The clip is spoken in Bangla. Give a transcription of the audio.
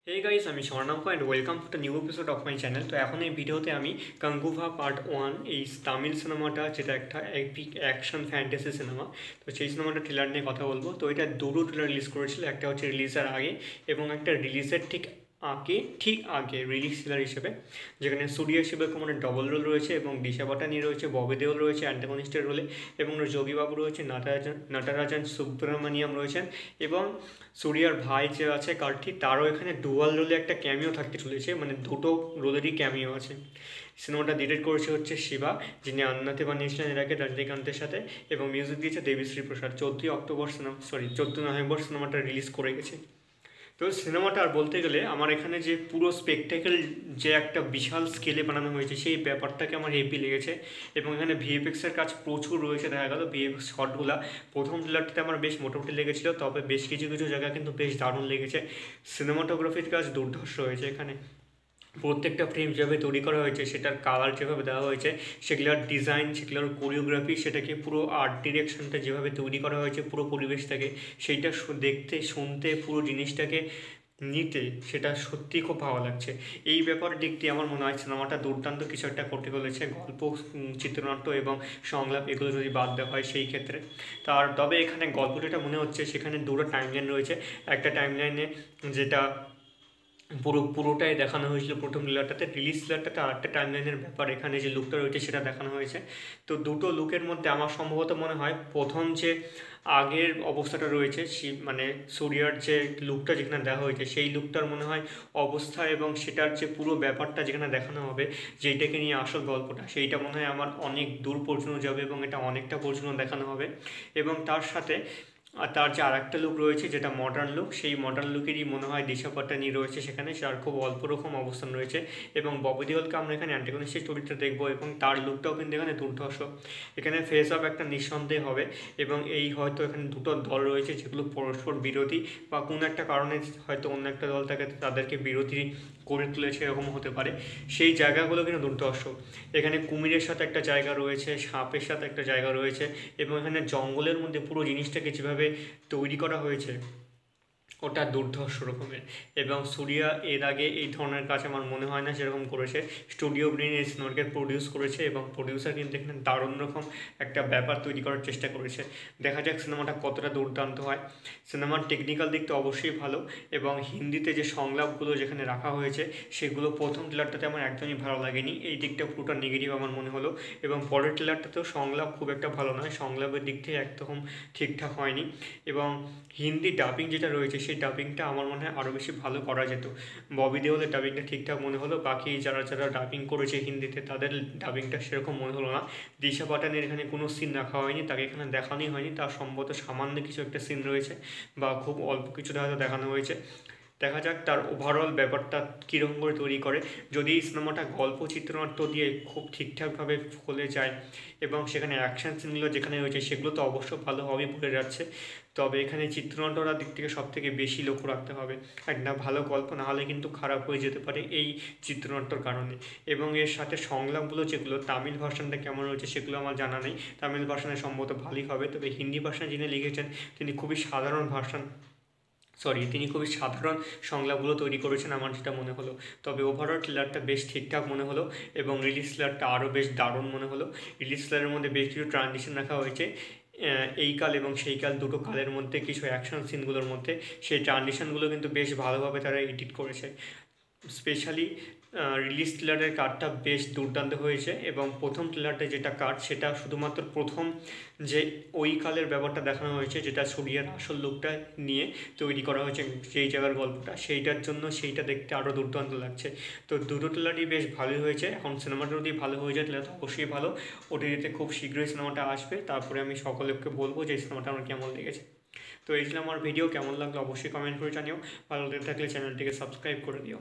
हे गाइस আমি Swarnanka and welcome to the new episode of my channel. তো এখন এই ভিডিওতে আমি কাঙ্গুভা পার্ট 1 এই তামিল সিনেমাটা যেটা একটা এপিক অ্যাকশন ফ্যান্টাসি সিনেমা, তো সেই সিনেমাটা ট্রেলার নিয়ে কথা বলবো। তো এটা দুটো ট্রেলার রিলিজ করেছিল, একটা হচ্ছে রিলিজের আগে এবং একটা রিলিজের ঠিক আগে রিলিজ ট্রেলার হিসেবে, যেখানে সূর্য শিবকুমারের ডবল রোল রয়েছে এবং দিশা পাটানি রয়েছে, ববি দেওল রয়েছে অ্যান্টাগনিস্টের রোলে এবং যোগীবাবু রয়েছে, নটরাজন সুব্রমণিয়াম রয়েছেন এবং সূর্যার ভাই যে আছে কার্তি, তারও এখানে ডুয়াল রোলে একটা ক্যামিও থাকতে চলেছে, মানে দুটো রোলেরই ক্যামিও আছে। সিনেমাটা ডিরেক্ট করেছে হচ্ছে শিবা, যিনি আন্নাতে বানিয়েছিলেন এর আগে রজনীকান্তের সাথে, এবং মিউজিক দিয়েছে দেবীশ্রী প্রসাদ। 14 নভেম্বর সিনেমাটা রিলিজ করে গেছে। তো সিনেমাটা আর বলতে গেলে আমার এখানে যে পুরো স্পেকটেকেল যে একটা বিশাল স্কেলে বানানো হয়েছে সেই ব্যাপারটাকে আমার হেভি লেগেছে এবং এখানে ভিএফএক্সের কাজ প্রচুর রয়েছে। দেখা গেল ভিএফএক্স শটগুলো প্রথম ট্রেলারটাতে আমার বেশ মোটামুটি লেগেছিলো, তবে বেশ কিছু কিছু জায়গা কিন্তু বেশ দারুণ লেগেছে। সিনেমাটোগ্রাফির কাজ দুর্ধর্ষ হয়েছে এখানে। প্রত্যেকটা ফ্রেম যেভাবে তৈরি করা হয়েছে, সেটার কালার যেভাবে দেওয়া হয়েছে, সেগুলোর ডিজাইন, সেগুলোর কোরিওগ্রাফি, সেটাকে পুরো আর্ট ডিরেকশনটা যেভাবে তৈরি করা হয়েছে পুরো পরিবেশটাকে, সেইটা দেখতে শুনতে পুরো জিনিসটাকে নিতে, সেটা সত্যি খুব ভালো লাগছে। এই ব্যাপার দিক দিয়ে আমার মনে হয় সিনেমাটা দুর্দান্ত কিছু একটা করতে চলেছে। গল্প, চিত্রনাট্য এবং সংলাপ এগুলো যদি বাদ দেওয়া হয় সেই ক্ষেত্রে। তবে এখানে গল্প যেটা মনে হচ্ছে, সেখানে দুটো টাইমলাইন রয়েছে। একটা টাইমলাইনে যেটা পুরোটাই দেখানো হয়েছিল প্রথম ট্রেলারটাতে, রিলিজ ট্রেলারটাতে আরেকটা টাইমলাইনের ব্যাপার এখানে যে লুকটা রয়েছে সেটা দেখানো হয়েছে। তো দুটো লুকের মধ্যে আমার সম্ভবত মনে হয় প্রথম যে আগের অবস্থাটা রয়েছে, মানে সূর্যার যে লুকটা যেখানে দেওয়া হয়েছে সেই লুকটার মনে হয় অবস্থা এবং সেটার যে পুরো ব্যাপারটা যেখানে দেখানো হবে, যেইটাকে নিয়ে আসল গল্পটা, সেইটা মনে হয় আমার অনেক দূর পর্যন্ত যাবে এবং এটা অনেকটা পর্যন্ত দেখানো হবে। এবং তার সাথে তার যে আরেকটা লুক রয়েছে যেটা মডার্ন লুক, সেই মডার্ন লুকেরই মনে হয় দিশা পাটানি রয়েছে সেখানে, যার খুব অল্প রকম অবস্থান রয়েছে। এবং ববি দেওলকে আমরা এখানে অ্যান্টাগনিস্টের চরিত্রে দেখবো এবং তার লুকটাও কিন্তু এখানে দুর্ধর্ষ। এখানে ফেস অফ একটা নিঃসন্দেহ হবে এবং এই হয়তো এখানে দুটো দল রয়েছে যেগুলো পরস্পর বিরোধী, বা কোনো একটা কারণে হয়তো অন্য একটা দল তাদেরকে বিরোধী করে তুলেছে, এরকম হতে পারে। সেই জায়গাগুলো কিন্তু দুর্ধর্ষ। এখানে কুমিরের সাথে একটা জায়গা রয়েছে, সাপের সাথে একটা জায়গা রয়েছে এবং এখানে জঙ্গলের মধ্যে পুরো জিনিসটাকে যেভাবে তৈরি করা হয়েছে ওটা দুর্ধর্ষ রকমের। এবং সূর্যা এর আগে এই ধরনের কাজ আমার মনে হয় না সেরকম করেছে। স্টুডিও গ্রিন এই সিনেমাকে প্রডিউস করেছে এবং প্রডিউসার কিন্তু এখানে দারুণ রকম একটা ব্যাপার তৈরি করার চেষ্টা করেছে। দেখা যাক সিনেমাটা কতটা দুর্দান্ত হয়। সিনেমার টেকনিক্যাল দিক তো অবশ্যই ভালো এবং হিন্দিতে যে সংলাপগুলো যেখানে রাখা হয়েছে সেগুলো প্রথম ট্রেলারটাতে আমার একদমই ভালো লাগেনি, এই দিকটা পুরোটা নেগেটিভ আমার মনে হলো। এবং পরের ট্রেলারটাতেও সংলাপ খুব একটা ভালো নয়, সংলাপের দিক থেকে একদম ঠিকঠাক হয়নি। এবং হিন্দি ডাবিং যেটা রয়েছে সেই ডাবিংটা আমার মনে হয় আরও বেশি ভালো করা যেত। ববি দেওলের ডাবিংটা ঠিকঠাক মনে হলো, বাকি যারা যারা ডাবিং করেছে হিন্দিতে তাদের ডাবিংটা সেরকম মনে হলো না। দিশা পাটানের এখানে কোনো সিন রাখা হয়নি, তাকে এখানে দেখানোই হয়নি, তার সম্ভবত সামান্য কিছু একটা সিন রয়েছে বা খুব অল্প কিছুটা হয়তো দেখানো হয়েছে। দেখা যাক তার ওভারঅল ব্যাপারটা কীরকম করে তৈরি করে। যদি এই সিনেমাটা গল্প চিত্রনাট্য দিয়ে খুব ঠিকঠাকভাবে ফলে যায় এবং সেখানে অ্যাকশন সিনগুলো যেখানে রয়েছে সেগুলো তো অবশ্য ভালো হবেই বলে যাচ্ছে, তবে এখানে চিত্রনাট্যটার দিক থেকে সব থেকে বেশি লক্ষ্য রাখতে হবে। একটা ভালো গল্প না হলে কিন্তু খারাপ হয়ে যেতে পারে এই চিত্রনাট্যর কারণে। এবং এর সাথে সংলাপগুলো যেগুলো, তামিল ভার্সানটা কেমন রয়েছে সেগুলো আমার জানা নেই, তামিল ভার্সানে সম্ভবত ভালোই হবে, তবে হিন্দি ভার্সান যিনি লিখেছেন তিনি খুবই সাধারণ সংলাপগুলো তৈরি করেছেন আমার যেটা মনে হলো। তবে ওভারঅল ট্রেলারটা বেশ ঠিকঠাক মনে হলো এবং রিলিজ ট্রেলারটা আরও বেশ দারুণ মনে হলো। রিলিজ ট্রেলারের মধ্যে বেশ কিছু ট্রানজিশন রাখা হয়েছে, এই কাল এবং সেই কাল দুটো কালের মধ্যে কিছু অ্যাকশন সিনগুলোর মধ্যে, সেই ট্রানজিশনগুলো কিন্তু বেশ ভালোভাবে তারা এডিট করেছে। স্পেশালি রিলিজ ট্রেলারের কাটটা বেশ দুর্দান্ত হয়েছে এবং প্রথম ট্রেলারটা যেটা কাট সেটা শুধুমাত্র প্রথম যে ওই কালের ব্যাপারটা দেখানো হয়েছে, যেটা সূর্যের আসল লুকটা নিয়ে তৈরি করা হয়েছে যেই জায়গার গল্পটা, সেইটার জন্য সেইটা দেখতে আরও দুর্দান্ত লাগছে। তো দুটো ট্রেলারই বেশ ভালোই হয়েছে। এখন সিনেমাটা যদি ভালো হয়ে যায় তাহলে তো অবশ্যই ভালো। ওটিটিতে খুব শীঘ্রই সিনেমাটা আসবে, তারপরে আমি সকলকে বলবো যে এই সিনেমাটা আমার কেমন লেগেছে। তো এই ছিল আমার ভিডিও, কেমন লাগলো অবশ্যই কমেন্ট করে জানিও। ভালো লেগে থাকলে চ্যানেলটিকে সাবস্ক্রাইব করে দিও।